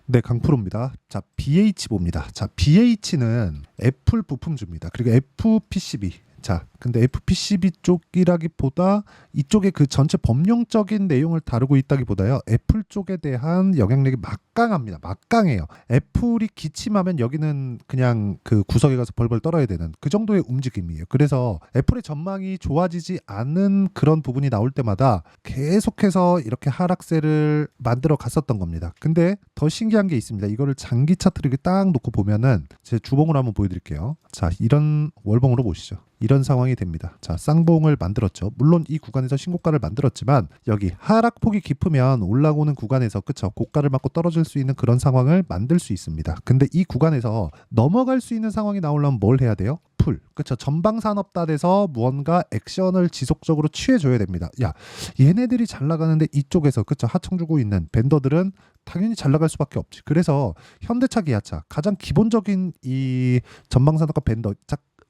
네, 강프로입니다. 자, BH봅니다. 자, BH는 애플 부품주입니다. 그리고 FPCB. 자, 근데 FPCB 쪽이라기보다 이쪽에 그 전체 법령적인 내용을 다루고 있다기보다요. 애플 쪽에 대한 영향력이 막강합니다. 막강해요. 애플이 기침하면 여기는 그냥 그 구석에 가서 벌벌 떨어야 되는 그 정도의 움직임이에요. 그래서 애플의 전망이 좋아지지 않은 그런 부분이 나올 때마다 계속해서 이렇게 하락세를 만들어 갔었던 겁니다. 근데 더 신기한 게 있습니다. 이거를 장기 차트를 이렇게 딱 놓고 보면은 제 주봉으로 한번 보여드릴게요. 자, 이런 월봉으로 보시죠. 이런 상황이 됩니다. 자, 쌍봉을 만들었죠. 물론 이 구간에서 신고가를 만들었지만 여기 하락폭이 깊으면 올라오는 구간에서 그쵸 고가를 맞고 떨어질 수 있는 그런 상황을 만들 수 있습니다. 근데 이 구간에서 넘어갈 수 있는 상황이 나오려면 뭘 해야 돼요? 풀. 그쵸. 전방산업단에서 무언가 액션을 지속적으로 취해줘야 됩니다. 야, 얘네들이 잘 나가는데 이쪽에서 그쵸 하청 주고 있는 벤더들은 당연히 잘 나갈 수밖에 없지. 그래서 현대차, 기아차 가장 기본적인 이 전방산업과 벤더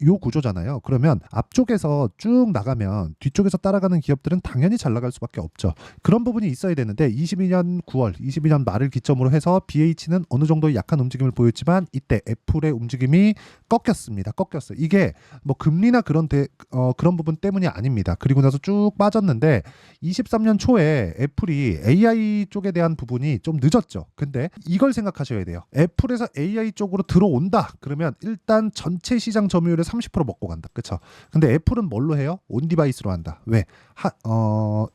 요 구조잖아요. 그러면 앞쪽에서 쭉 나가면 뒤쪽에서 따라가는 기업들은 당연히 잘 나갈 수밖에 없죠. 그런 부분이 있어야 되는데 22년 9월, 22년 말을 기점으로 해서 BH는 어느 정도 약한 움직임을 보였지만 이때 애플의 움직임이 꺾였습니다. 꺾였어요. 이게 뭐 금리나 그런 그런 부분 때문이 아닙니다. 그리고 나서 쭉 빠졌는데 23년 초에 애플이 AI 쪽에 대한 부분이 좀 늦었죠. 근데 이걸 생각하셔야 돼요. 애플에서 AI 쪽으로 들어온다. 그러면 일단 전체 시장 점유율의 30% 먹고 간다. 그쵸? 근데 애플은 뭘로 해요? 온 디바이스로 한다. 왜?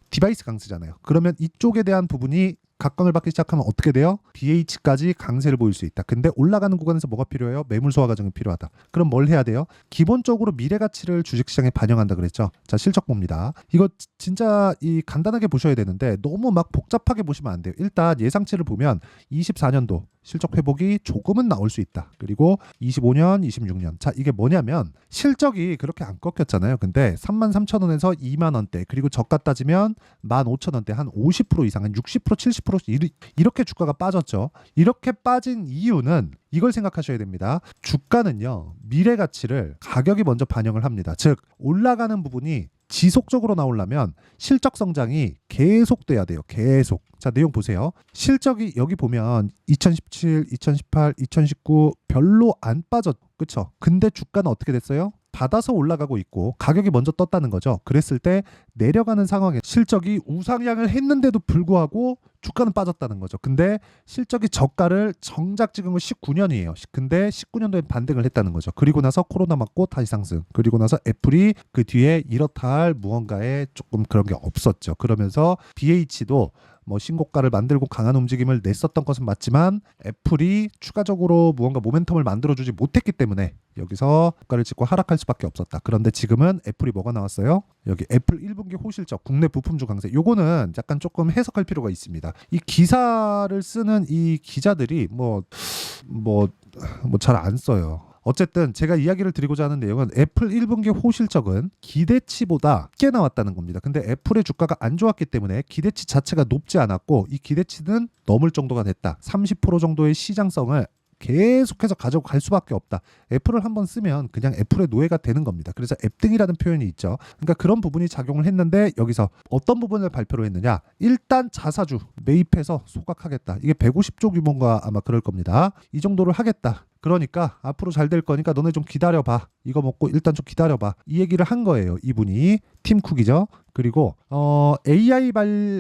디바이스 강세잖아요. 그러면 이쪽에 대한 부분이 각광을 받기 시작하면 어떻게 돼요? BH까지 강세를 보일 수 있다. 근데 올라가는 구간에서 뭐가 필요해요? 매물 소화 과정이 필요하다. 그럼 뭘 해야 돼요? 기본적으로 미래 가치를 주식시장에 반영한다 그랬죠. 자, 실적 봅니다. 이거 진짜 이 간단하게 보셔야 되는데 너무 막 복잡하게 보시면 안 돼요. 일단 예상치를 보면 24년도 실적 회복이 조금은 나올 수 있다. 그리고 25년, 26년. 자, 이게 뭐냐면 실적이 그렇게 안 꺾였잖아요. 근데 33,000원에서 2만 원대, 그리고 저가 따지면 15,000원대 한 50% 이상, 한 60%, 70% 이렇게 주가가 빠졌죠. 이렇게 빠진 이유는 이걸 생각하셔야 됩니다. 주가는요, 미래 가치를 가격이 먼저 반영을 합니다. 즉, 올라가는 부분이 지속적으로 나오려면 실적 성장이 계속돼야 돼요. 계속. 자, 내용 보세요. 실적이 여기 보면 2017, 2018, 2019 별로 안 빠졌. 그쵸? 근데 주가는 어떻게 됐어요? 받아서 올라가고 있고 가격이 먼저 떴다는 거죠. 그랬을 때 내려가는 상황에 실적이 우상향을 했는데도 불구하고 주가는 빠졌다는 거죠. 근데 실적이 저가를 정작 찍은 건 19년이에요. 근데 19년도에 반등을 했다는 거죠. 그리고 나서 코로나 맞고 다시 상승. 그리고 나서 애플이 그 뒤에 이렇다 할 무언가에 조금 그런 게 없었죠. 그러면서 BH도 뭐 신고가를 만들고 강한 움직임을 냈었던 것은 맞지만 애플이 추가적으로 무언가 모멘텀을 만들어주지 못했기 때문에 여기서 고가를 찍고 하락할 수밖에 없었다. 그런데 지금은 애플이 뭐가 나왔어요? 여기 애플 1분기 호실적 국내 부품주 강세. 요거는 약간 조금 해석할 필요가 있습니다. 이 기사를 쓰는 이 기자들이 잘 안 써요. 어쨌든 제가 이야기를 드리고자 하는 내용은 애플 1분기 호실적은 기대치보다 낮게 나왔다는 겁니다. 근데 애플의 주가가 안 좋았기 때문에 기대치 자체가 높지 않았고 이 기대치는 넘을 정도가 됐다. 30% 정도의 시장성을 계속해서 가지고 갈 수밖에 없다. 애플을 한번 쓰면 그냥 애플의 노예가 되는 겁니다. 그래서 앱등이라는 표현이 있죠. 그러니까 그런 부분이 작용을 했는데 여기서 어떤 부분을 발표를 했느냐. 일단 자사주 매입해서 소각하겠다. 이게 150조 규모인가 아마 그럴 겁니다. 이 정도를 하겠다. 그러니까 앞으로 잘 될 거니까 너네 좀 기다려봐. 이거 먹고 일단 좀 기다려봐. 이 얘기를 한 거예요. 이분이 팀 쿡이죠. 그리고 AI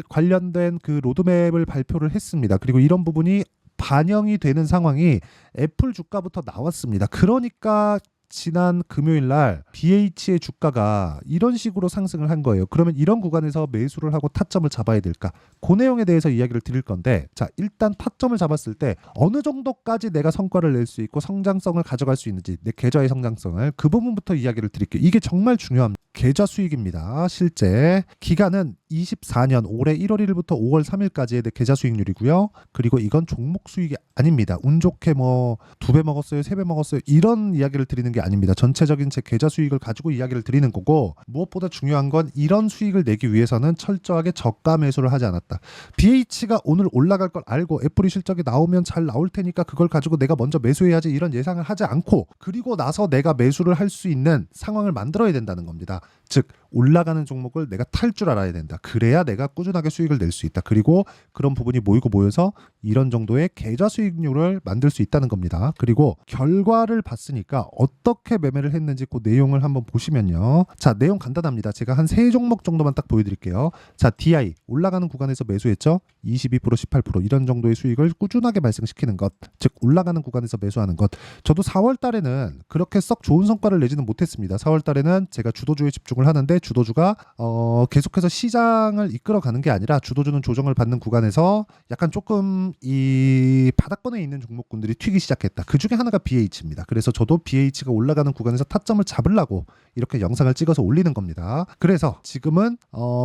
관련된 그 로드맵을 발표를 했습니다. 그리고 이런 부분이 반영이 되는 상황이 애플 주가부터 나왔습니다. 그러니까 지난 금요일 날 BH의 주가가 이런 식으로 상승을 한 거예요. 그러면 이런 구간에서 매수를 하고 타점을 잡아야 될까? 그 내용에 대해서 이야기를 드릴 건데, 자, 일단 타점을 잡았을 때 어느 정도까지 내가 성과를 낼 수 있고 성장성을 가져갈 수 있는지, 내 계좌의 성장성을, 그 부분부터 이야기를 드릴게요. 이게 정말 중요합니다. 계좌 수익입니다. 실제 기간은 24년 올해 1월 1일부터 5월 3일까지의 내 계좌 수익률이고요. 그리고 이건 종목 수익이 아닙니다. 운 좋게 뭐 2배 먹었어요, 3배 먹었어요, 이런 이야기를 드리는 게 아닙니다. 전체적인 제 계좌 수익을 가지고 이야기를 드리는 거고, 무엇보다 중요한 건 이런 수익을 내기 위해서는 철저하게 저가 매수를 하지 않았다. BH가 오늘 올라갈 걸 알고 애플이 실적이 나오면 잘 나올 테니까 그걸 가지고 내가 먼저 매수해야지, 이런 예상을 하지 않고 그리고 나서 내가 매수를 할 수 있는 상황을 만들어야 된다는 겁니다. 즉 올라가는 종목을 내가 탈 줄 알아야 된다. 그래야 내가 꾸준하게 수익을 낼 수 있다. 그리고 그런 부분이 모이고 모여서 이런 정도의 계좌 수익률을 만들 수 있다는 겁니다. 그리고 결과를 봤으니까 어떻게 매매를 했는지 그 내용을 한번 보시면요. 자, 내용 간단합니다. 제가 한 3종목 정도만 딱 보여드릴게요. 자, DI 올라가는 구간에서 매수했죠. 22%, 18% 이런 정도의 수익을 꾸준하게 발생시키는 것, 즉 올라가는 구간에서 매수하는 것. 저도 4월 달에는 그렇게 썩 좋은 성과를 내지는 못했습니다. 4월 달에는 제가 주도주에 집중을 하는데 주도주가 계속해서 시장을 이끌어가는 게 아니라 주도주는 조정을 받는 구간에서 약간 조금 이 바닥권에 있는 종목군들이 튀기 시작했다. 그 중에 하나가 BH입니다. 그래서 저도 BH가 올라가는 구간에서 타점을 잡으려고 이렇게 영상을 찍어서 올리는 겁니다. 그래서 지금은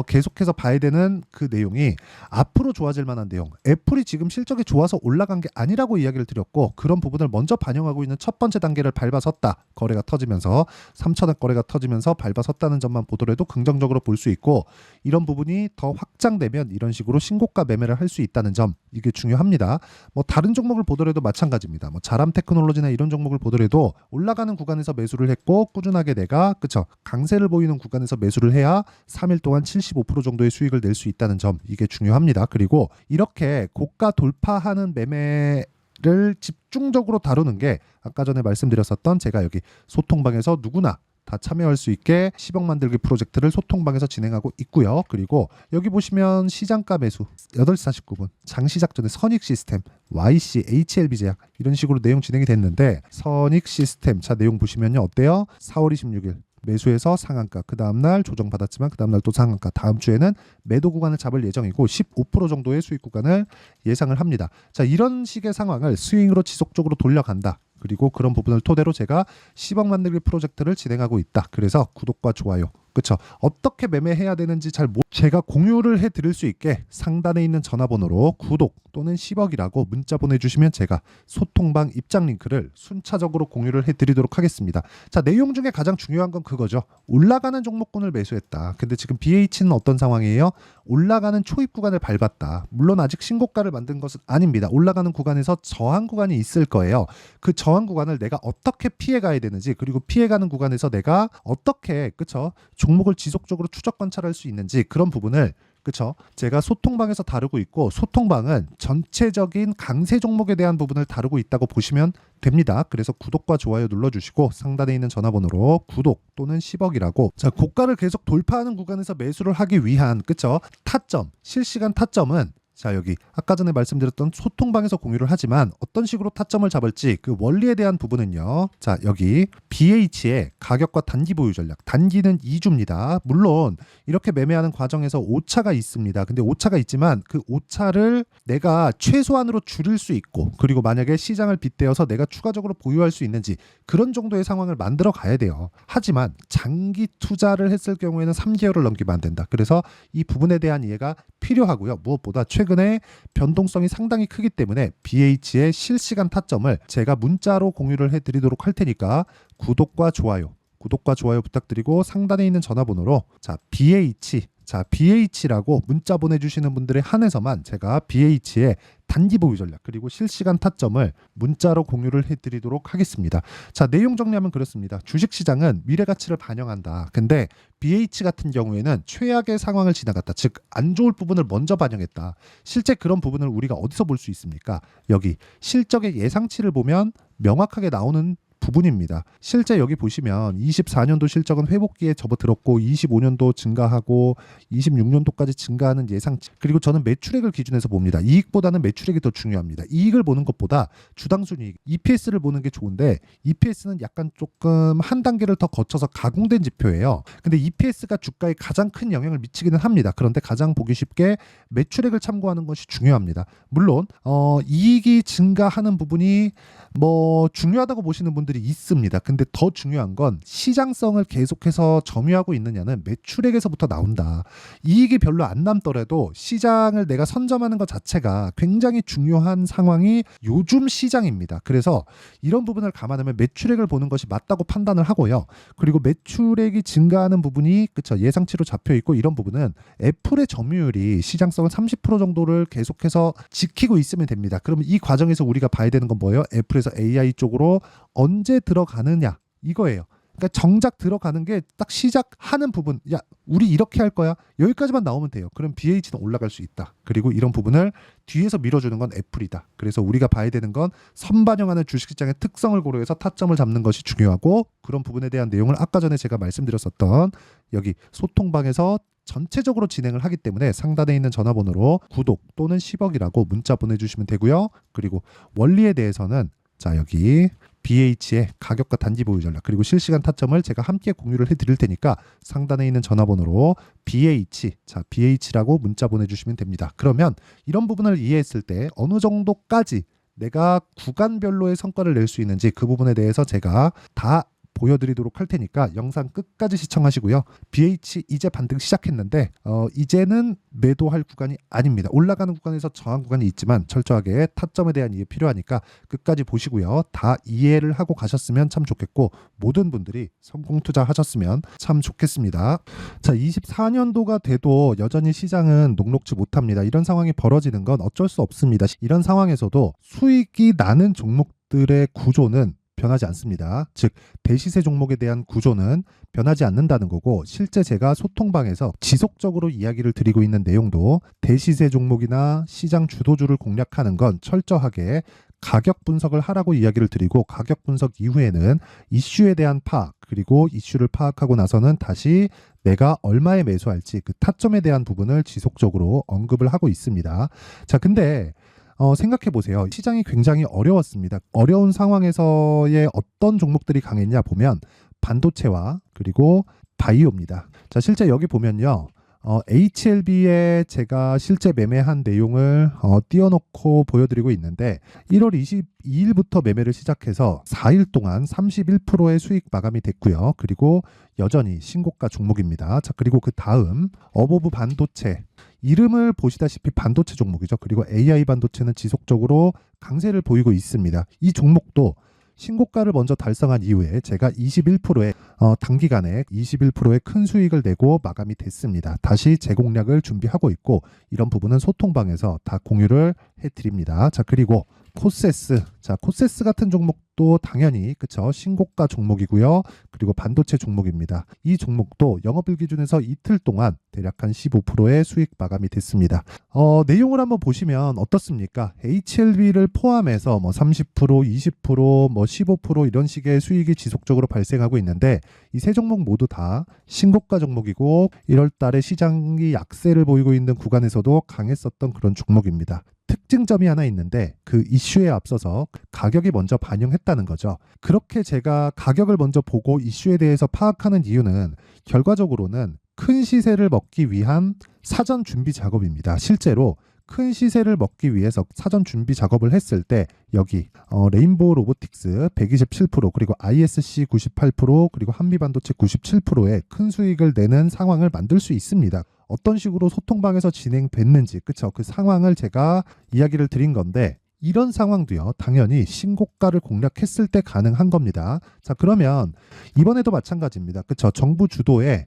계속해서 봐야 되는 그 내용이 앞으로 좋아질 만한 내용. 애플이 지금 실적이 좋아서 올라간 게 아니라고 이야기를 드렸고 그런 부분을 먼저 반영하고 있는 첫 번째 단계를 밟아섰다. 거래가 터지면서 3천억 거래가 터지면서 밟아섰다는 점만 보더라도 긍정적으로 볼 수 있고 이런 부분이 더 확장되면 이런 식으로 신고가 매매를 할 수 있다는 점 이게 중요합니다. 뭐 다른 종목을 보더라도 마찬가지입니다. 뭐 자람 테크놀로지나 이런 종목을 보더라도 올라가는 구간에서 매수를 했고 꾸준하게 내가 그쵸 강세를 보이는 구간에서 매수를 해야 3일 동안 75% 정도의 수익을 낼 수 있다는 점 이게 중요합니다. 그리고 이렇게 고가 돌파하는 매매를 집중적으로 다루는 게 아까 전에 말씀드렸었던 제가 여기 소통방에서 누구나 다 참여할 수 있게 10억 만들기 프로젝트를 소통방에서 진행하고 있고요. 그리고 여기 보시면 시장가 매수 8시 49분 장시작 전에 선익 시스템 YC, HLB 제약 이런 식으로 내용 진행이 됐는데 선익 시스템 자 내용 보시면요. 어때요? 4월 26일 매수해서 상한가 그 다음날 조정받았지만 그 다음날 또 상한가 다음 주에는 매도 구간을 잡을 예정이고 15% 정도의 수익 구간을 예상을 합니다. 자 이런 식의 상황을 스윙으로 지속적으로 돌려간다. 그리고 그런 부분을 토대로 제가 10억 만들기 프로젝트를 진행하고 있다. 그래서 구독과 좋아요. 그렇죠. 어떻게 매매해야 되는지 제가 공유를 해드릴 수 있게 상단에 있는 전화번호로 구독 또는 10억이라고 문자 보내주시면 제가 소통방 입장 링크를 순차적으로 공유를 해드리도록 하겠습니다. 자 내용 중에 가장 중요한 건 그거죠. 올라가는 종목군을 매수했다. 근데 지금 BH는 어떤 상황이에요? 올라가는 초입 구간을 밟았다. 물론 아직 신고가를 만든 것은 아닙니다. 올라가는 구간에서 저항 구간이 있을 거예요. 그 저항 구간을 내가 어떻게 피해가야 되는지 그리고 피해가는 구간에서 내가 어떻게 그쵸 종목을 지속적으로 추적 관찰할 수 있는지 그런 부분을 그쵸 제가 소통방에서 다루고 있고 소통방은 전체적인 강세 종목에 대한 부분을 다루고 있다고 보시면 됩니다. 그래서 구독과 좋아요 눌러주시고 상단에 있는 전화번호로 구독 또는 10억이라고 자 고가를 계속 돌파하는 구간에서 매수를 하기 위한 그쵸 타점 실시간 타점은 자 여기 아까 전에 말씀드렸던 소통방에서 공유를 하지만 어떤 식으로 타점을 잡을지 그 원리에 대한 부분은요. 자 여기 BH의 가격과 단기 보유 전략 단기는 2주입니다. 물론 이렇게 매매하는 과정에서 오차가 있습니다. 근데 오차가 있지만 그 오차를 내가 최소한으로 줄일 수 있고 그리고 만약에 시장을 빗대어서 내가 추가적으로 보유할 수 있는지 그런 정도의 상황을 만들어 가야 돼요. 하지만 장기 투자를 했을 경우에는 3개월을 넘기면 안 된다. 그래서 이 부분에 대한 이해가 필요하고요. 무엇보다 최근에 변동성이 상당히 크기 때문에 BH의 실시간 타점을 제가 문자로 공유를 해드리도록 할 테니까 구독과 좋아요 부탁드리고 상단에 있는 전화번호로 자 BH라고 문자 보내주시는 분들에 한해서만 제가 BH의 단기 보유 전략 그리고 실시간 타점을 문자로 공유를 해드리도록 하겠습니다. 자 내용 정리하면 그렇습니다. 주식시장은 미래가치를 반영한다. 근데 BH 같은 경우에는 최악의 상황을 지나갔다. 즉 안 좋을 부분을 먼저 반영했다. 실제 그런 부분을 우리가 어디서 볼 수 있습니까? 여기 실적의 예상치를 보면 명확하게 나오는 부분입니다. 실제 여기 보시면 24년도 실적은 회복기에 접어들었고 25년도 증가하고 26년도까지 증가하는 예상치 그리고 저는 매출액을 기준해서 봅니다. 이익보다는 매출액이 더 중요합니다. 이익을 보는 것보다 주당순이익 EPS를 보는 게 좋은데 EPS는 약간 조금 한 단계를 더 거쳐서 가공된 지표예요. 근데 EPS가 주가에 가장 큰 영향을 미치기는 합니다. 그런데 가장 보기 쉽게 매출액을 참고하는 것이 중요합니다. 물론 이익이 증가하는 부분이 뭐 중요하다고 보시는 분들이 있습니다. 근데 더 중요한 건 시장성을 계속해서 점유하고 있느냐는 매출액에서부터 나온다. 이익이 별로 안 남더라도 시장을 내가 선점하는 것 자체가 굉장히 중요한 상황이 요즘 시장입니다. 그래서 이런 부분을 감안하면 매출액을 보는 것이 맞다고 판단을 하고요. 그리고 매출액이 증가하는 부분이 그쵸 예상치로 잡혀 있고 이런 부분은 애플의 점유율이 시장성은 30% 정도를 계속해서 지키고 있으면 됩니다. 그러면 이 과정에서 우리가 봐야 되는 건 뭐예요? 애플에서 AI 쪽으로 언제 들어가느냐 이거예요. 그러니까 정작 들어가는 게 딱 시작하는 부분, 야 우리 이렇게 할 거야, 여기까지만 나오면 돼요. 그럼 BH는 올라갈 수 있다. 그리고 이런 부분을 뒤에서 밀어주는 건 애플이다. 그래서 우리가 봐야 되는 건 선반영하는 주식시장의 특성을 고려해서 타점을 잡는 것이 중요하고, 그런 부분에 대한 내용을 아까 전에 제가 말씀드렸었던 여기 소통방에서 전체적으로 진행을 하기 때문에 상단에 있는 전화번호로 구독 또는 10억이라고 문자 보내주시면 되고요. 그리고 원리에 대해서는 자 여기 BH의 가격과 단기 보유 전략 그리고 실시간 타점을 제가 함께 공유를 해드릴 테니까 상단에 있는 전화번호로 BH라고 문자 보내주시면 됩니다. 그러면 이런 부분을 이해했을 때 어느 정도까지 내가 구간별로의 성과를 낼 수 있는지 그 부분에 대해서 제가 다 보여드리도록 할 테니까 영상 끝까지 시청하시고요. BH 이제 반등 시작했는데 이제는 매도할 구간이 아닙니다. 올라가는 구간에서 저항 구간이 있지만 철저하게 타점에 대한 이해 필요하니까 끝까지 보시고요. 다 이해를 하고 가셨으면 참 좋겠고, 모든 분들이 성공 투자하셨으면 참 좋겠습니다. 자, 24년도가 돼도 여전히 시장은 녹록지 못합니다. 이런 상황이 벌어지는 건 어쩔 수 없습니다. 이런 상황에서도 수익이 나는 종목들의 구조는 변하지 않습니다. 즉 대시세 종목에 대한 구조는 변하지 않는다는 거고, 실제 제가 소통방에서 지속적으로 이야기를 드리고 있는 내용도 대시세 종목이나 시장 주도주를 공략하는 건 철저하게 가격 분석을 하라고 이야기를 드리고, 가격 분석 이후에는 이슈에 대한 파악, 그리고 이슈를 파악하고 나서는 다시 내가 얼마에 매수할지 그 타점에 대한 부분을 지속적으로 언급을 하고 있습니다. 자, 근데 생각해 보세요. 시장이 굉장히 어려웠습니다. 어려운 상황에서의 어떤 종목들이 강했냐 보면 반도체와 그리고 바이오입니다. 자, 실제 여기 보면요. HLB에 제가 실제 매매한 내용을 띄워놓고 보여드리고 있는데 1월 22일부터 매매를 시작해서 4일 동안 31%의 수익 마감이 됐고요. 그리고 여전히 신고가 종목입니다. 자, 그리고 그 다음 어보브 반도체, 이름을 보시다시피 반도체 종목이죠. 그리고 AI 반도체는 지속적으로 강세를 보이고 있습니다. 이 종목도 신고가를 먼저 달성한 이후에 제가 21%의 단기간에 21%의 큰 수익을 내고 마감이 됐습니다. 다시 재공략을 준비하고 있고, 이런 부분은 소통방에서 다 공유를 해드립니다. 자, 그리고 코세스, 자 코세스 같은 종목도 당연히 그쵸, 신고가 종목이고요. 그리고 반도체 종목입니다. 이 종목도 영업일 기준에서 이틀 동안 대략 한 15%의 수익 마감이 됐습니다. 내용을 한번 보시면 어떻습니까? HLB를 포함해서 뭐 30%, 20%, 뭐 15% 이런 식의 수익이 지속적으로 발생하고 있는데, 이 세 종목 모두 다 신고가 종목이고 1월 달에 시장이 약세를 보이고 있는 구간에서도 강했었던 그런 종목입니다. 특징점이 하나 있는데 그 이슈에 앞서서 가격이 먼저 반영했다는 거죠. 그렇게 제가 가격을 먼저 보고 이슈에 대해서 파악하는 이유는 결과적으로는 큰 시세를 먹기 위한 사전 준비 작업입니다. 실제로 큰 시세를 먹기 위해서 사전 준비 작업을 했을 때 여기 레인보우 로보틱스 127% 그리고 ISC 98% 그리고 한미반도체 97%의 큰 수익을 내는 상황을 만들 수 있습니다. 어떤 식으로 소통방에서 진행됐는지 그쵸, 그 상황을 제가 이야기를 드린 건데, 이런 상황도요 당연히 신고가를 공략했을 때 가능한 겁니다. 자, 그러면 이번에도 마찬가지입니다. 그쵸, 정부 주도의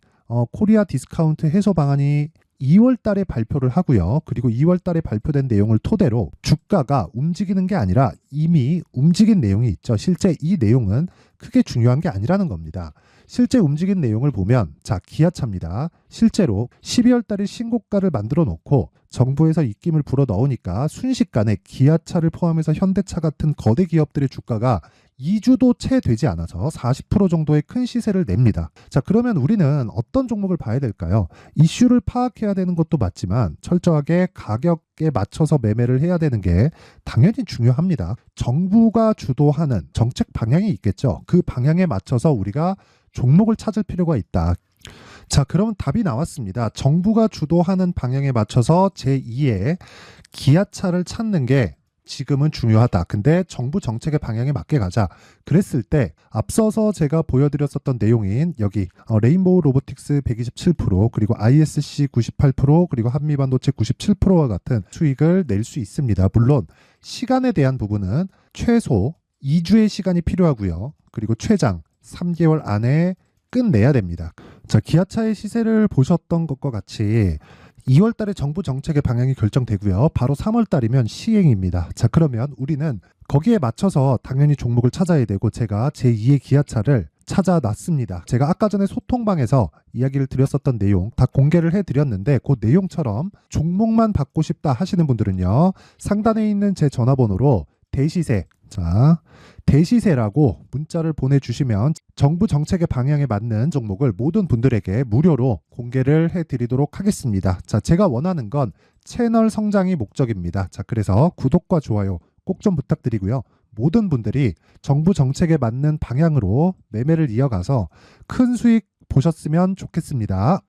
코리아 디스카운트 해소 방안이 2월 달에 발표를 하고요. 그리고 2월 달에 발표된 내용을 토대로 주가가 움직이는 게 아니라 이미 움직인 내용이 있죠. 실제 이 내용은 크게 중요한 게 아니라는 겁니다. 실제 움직인 내용을 보면 자, 기아차입니다. 실제로 12월 달에 신고가를 만들어 놓고 정부에서 입김을 불어 넣으니까 순식간에 기아차를 포함해서 현대차 같은 거대 기업들의 주가가 2주도 채 되지 않아서 40% 정도의 큰 시세를 냅니다. 자, 그러면 우리는 어떤 종목을 봐야 될까요? 이슈를 파악해야 되는 것도 맞지만 철저하게 가격에 맞춰서 매매를 해야 되는 게 당연히 중요합니다. 정부가 주도하는 정책 방향이 있겠죠. 그 방향에 맞춰서 우리가 종목을 찾을 필요가 있다. 자, 그러면 답이 나왔습니다. 정부가 주도하는 방향에 맞춰서 제2의 기아차를 찾는 게 지금은 중요하다. 근데 정부 정책의 방향에 맞게 가자. 그랬을 때 앞서서 제가 보여드렸었던 내용인 여기 레인보우 로보틱스 127% 그리고 ISC 98% 그리고 한미반도체 97%와 같은 수익을 낼 수 있습니다. 물론 시간에 대한 부분은 최소 2주의 시간이 필요하고요. 그리고 최장 3개월 안에 끝내야 됩니다. 자, 기아차의 시세를 보셨던 것과 같이 2월 달에 정부 정책의 방향이 결정되고요. 바로 3월 달이면 시행입니다. 자, 그러면 우리는 거기에 맞춰서 당연히 종목을 찾아야 되고, 제가 제2의 기아차를 찾아놨습니다. 제가 아까 전에 소통방에서 이야기를 드렸었던 내용 다 공개를 해드렸는데 그 내용처럼 종목만 받고 싶다 하시는 분들은요. 상단에 있는 제 전화번호로 대시세, 자, 대시세라고 문자를 보내주시면 정부 정책의 방향에 맞는 종목을 모든 분들에게 무료로 공개를 해드리도록 하겠습니다. 자, 제가 원하는 건 채널 성장이 목적입니다. 자, 그래서 구독과 좋아요 꼭 좀 부탁드리고요. 모든 분들이 정부 정책에 맞는 방향으로 매매를 이어가서 큰 수익 보셨으면 좋겠습니다.